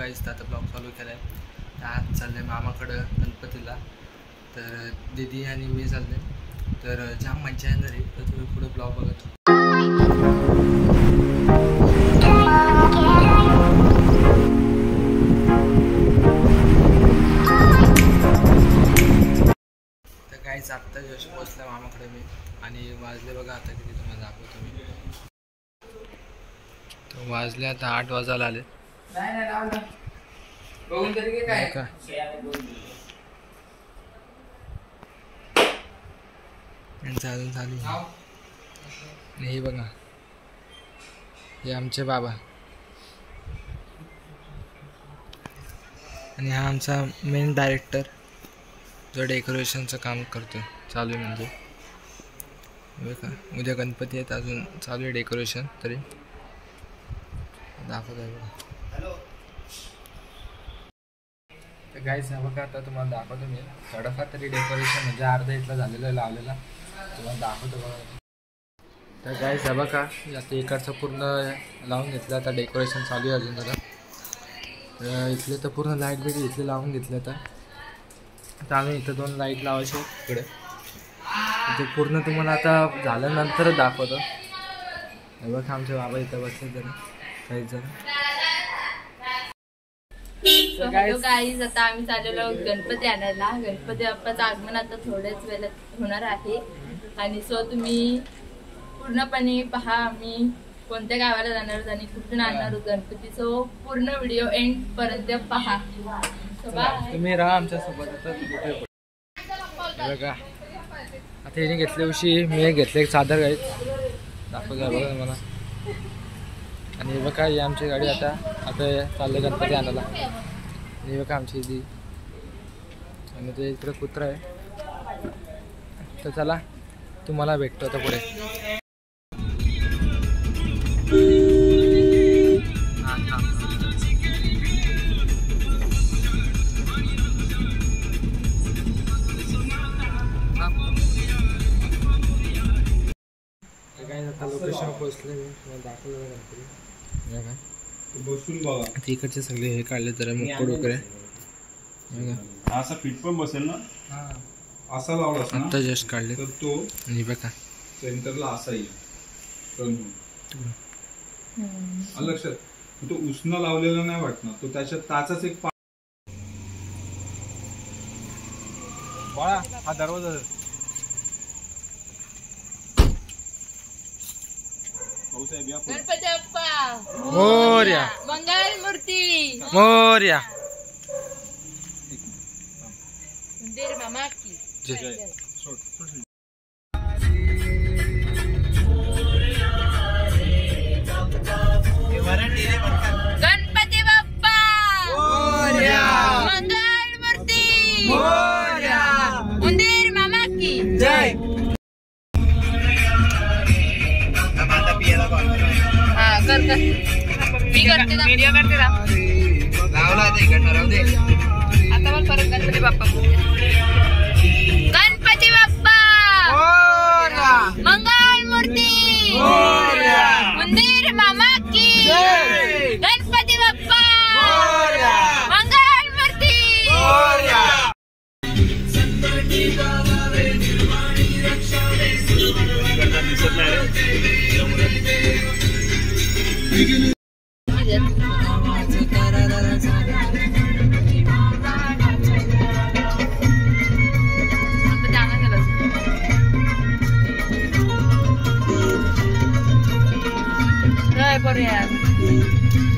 गाईस आता ब्लॉग चालू केला आहे. आज चाललं आहे मामाकडं गणपतीला. तर दीदी आणि मी चालले, तर जाम मजा येणार आहे. तर तुम्ही पुढे ब्लॉग बघत. तर गाईस आत्ता जस्ट पोचला मामाकडे मी, आणि वाजले बघा आता किती, तुम्हाला दाखवतो मी. तर वाजले आता 8 वाजायला आले. अजून चालू. हे बघा, हे आमचे बाबा, आणि हा आमचा मेन डायरेक्टर जो डेकोरेशनचं काम करतो चालू आहे. म्हणजे बघा उद्या गणपती आहेत, अजून चालू आहे डेकोरेशन. तरी दाखवत आहे बघा. तर गाईस हा बघा, आता तुम्हाला दाखवतो मी थोडंफार तरी डेकोरेशन, म्हणजे अर्धा इथला झालेला आहे लावलेला, तुम्हाला दाखवतो बघा. तर गाईस हा बघा, आता इकडचं पूर्ण लावून घेतलं, आता डेकोरेशन चालू आहे अजून जरा. तर इथले तर पूर्ण लाईट बिट इथले लावून घेतले. आता आम्ही इथं 2 लाईट लावायचे इकडे. ते पूर्ण तुम्हाला आता झाल्यानंतर दाखवतो. हे बघा आमचे बाबा इथं बसले जरा काही जण. गाईज आता आम्ही चाललेलो गणपती आणायला. गणपती बाप्पाचं आगमन आता थोड्याच वेळात होणार आहे, आणि सो तुम्ही पूर्णपणे पहा आम्ही कोणत्या गावाला जाणार आहोत आणि कुठून आणणार आहोत गणपती. सो पूर्ण व्हिडिओ एंड पर्यंत पहा. तुम्ही राहा आमच्या सोबत. बघा आता हिने घेतल्या दिवशी मी घेतले एक चादर गाईच दाखवतो बघा मला. आणि हे बघा ही आमची गाडी आता चाललं गणपती आणायला. हे बघा आमची दी, आणि ते इकडे कुत्रा आहे. तर चला तुम्हाला भेटतो आता पुढे. आता लोकेशन पोहोचले मी, तुम्हाला दाखवलं गणपती. बसून बघा इकडचे सगळे हे काढले तर मुकुट वगैरे. असा फिट पण बसेल ना, असा लावला आता जस्ट काढले. तर तो आणि बघा सेंटरला असा येईल. लक्षात, तो उष्ण लावलेला नाही वाटणार, तो त्याच्यात ताचाच एक बाळा. हा दरवाजा गणपती बाप्पा मोरया, मंगल मूर्ती मोरया, मंदिर मामा की जय. गणपती बाप्पा मोरया, मंगल मूर्ती मोरया, मंदिर मामा की जय. हा कर मी करते ना, व्हिडिओ करते ना. लावला ते इकडनं राहू दे. आता पण परत गणपती बाप्पा गणपती बाप्पा मोरया, मंगल मूर्ती मोरया, मंदिर मामा की जय. गणपती बाप्पा मोरया, मंगल मूर्ती मोरया.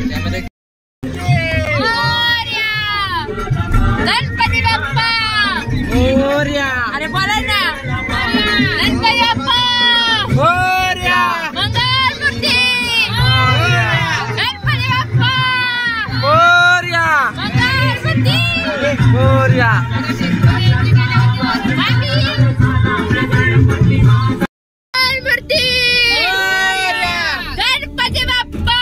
त्यामध्ये गणपती बाप्पा मोरया, अरे बोला ना. गणपती बाप्पा मोरया, मंगल मूर्ती गणपती बाप्पा मोरया, मंगल मूर्ती मोरया. गणपती बाप्पा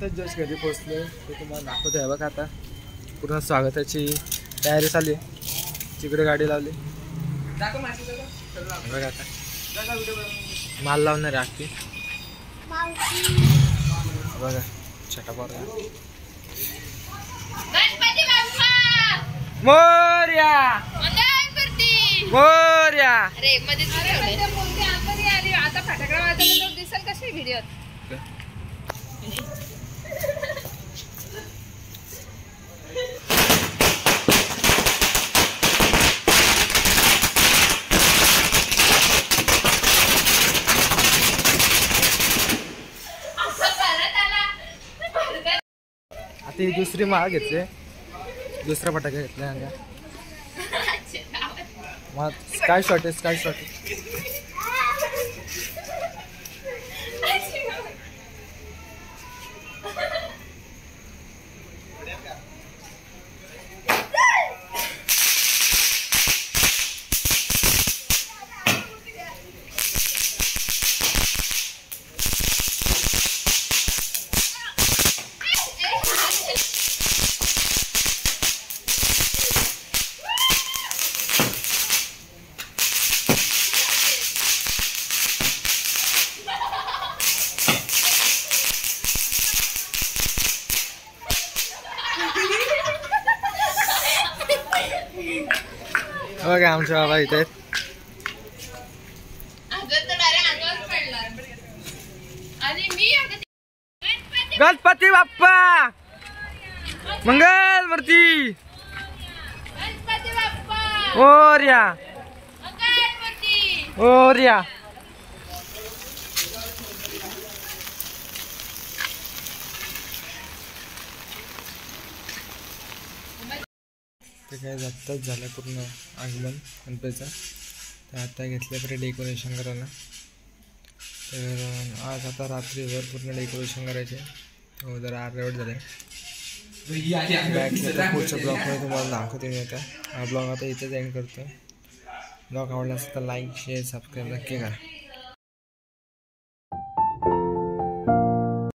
आत्ताच जस्ट घरी पोहोचलो ते तुम्हाला दाखवतो आहे बघा. आता पूर्ण स्वागताची तयारी चालली आहे. तिकडे गाडी लावली बघा. आता माल लावणार आहे अख्खी बघा. छोटा पोरगा मोरया मोरया. आता फटाकडा वाजवला दिसेल कशी व्हिडिओ. आता ही दुसरी माळ घेतली. दुसरा फटाका घेतला मग काय शॉट आहे. काय शॉट आहे. बघा आमच्या बाबा इथे गणपती बाप्पा मंगल मूर्ती ओर्या ओर्या. ते काय आत्ताच झालं पूर्ण आगमन गणपतीचं. तर आता घेतलं तरी डेकोरेशन करायला. तर आज आता रात्रीभर पूर्ण डेकोरेशन करायचे. हो जरा अर्धवट झाले. बॅकच्या पुढच्या ब्लॉगमध्ये तुम्हाला दाखवते मी. आता हा ब्लॉग आता इथेच एंड करतो. ब्लॉग आवडला असेल तर लाईक शेअर सबस्क्राईब नक्की करा.